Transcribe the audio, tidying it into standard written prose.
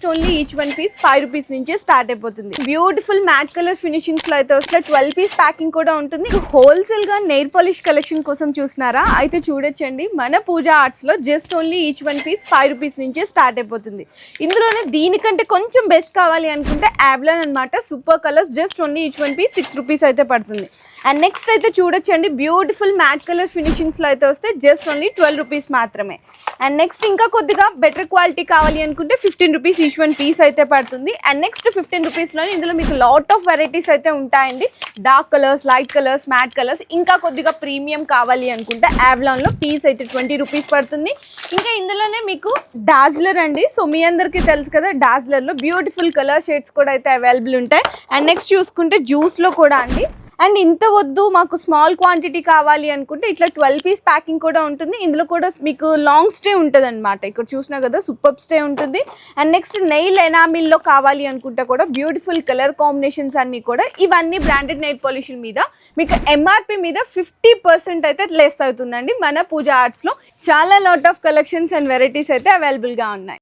Only each one piece 5 rupees నుంచే start అయిపోతుంది. Beautiful matte colour finishings లో అయితే వస్తే 12 పీస్ ప్యాకింగ్ కూడా ఉంటుంది. హోల్సేల్ గా నెయిల్ పాలిష్ కలెక్షన్ కోసం చూసినారా అయితే చూడొచ్చండి. మన పూజా ఆర్ట్స్ లో just only each one piece 5 rupees నుంచే స్టార్ట్ అయిపోతుంది. ఇందులోనే దీనికంటే కొంచెం బెస్ట్ కావాలి అనుకుంటే యావ్లాన్ అన్నమాట. Super colours just only each one piece 6 rupees అయితే పడుతుంది. అండ్ నెక్స్ట్ అయితే చూడొచ్చండి బ్యూటిఫుల్ మ్యాట్ కలర్ ఫినిషింగ్స్ లో అయితే వస్తే జస్ట్ ఓన్లీ 12 రూపీస్ మాత్రమే. అండ్ నెక్స్ట్ ఇంకా కొద్దిగా బెటర్ క్వాలిటీ కావాలి అనుకుంటే 15 రూపీస్ ఈచ్ వన్ పీస్ అయితే పడుతుంది. అండ్ నెక్స్ట్ 15 రూపీస్లో ఇందులో మీకు లాట్ ఆఫ్ వెరైటీస్ అయితే ఉంటాయండి. Dark colours, light colours, mat colours, ఇంకా కొద్దిగా ప్రీమియం కావాలి అనుకుంటే యావ్లాన్లో పీస్ అయితే 20 రూపీస్ పడుతుంది. ఇంకా ఇందులోనే మీకు డాజ్లర్ అండి. సో మీ అందరికీ తెలుసు కదా, డాజ్లర్లో బ్యూటిఫుల్ కలర్ షేడ్స్ కూడా అయితే అవైలబుల్ ఉంటాయి. అండ్ నెక్స్ట్ చూసుకుంటే జ్యూస్లో కూడా అండి. అండ్ ఇంత వద్దు మాకు స్మాల్ క్వాంటిటీ కావాలి అనుకుంటే ఇట్లా 12 పీస్ ప్యాకింగ్ కూడా ఉంటుంది. ఇందులో కూడా మీకు లాంగ్ స్టే ఉంటుంది అనమాట. ఇక్కడ చూసినా కదా సూపర్ స్టే ఉంటుంది. అండ్ నెక్స్ట్ నెయిల్ ఎనామిల్లో కావాలి అనుకుంటే కూడా బ్యూటిఫుల్ కలర్ కాంబినేషన్స్ అన్నీ కూడా ఇవన్నీ బ్రాండెడ్ నెయిల్ పాలిష్ మీద మీకు ఎంఆర్పి మీద 50% అయితే లెస్ అవుతుందండి. మన పూజా ఆర్ట్స్లో చాలా lot of collections and varieties అయితే అవైలబుల్గా ఉన్నాయి.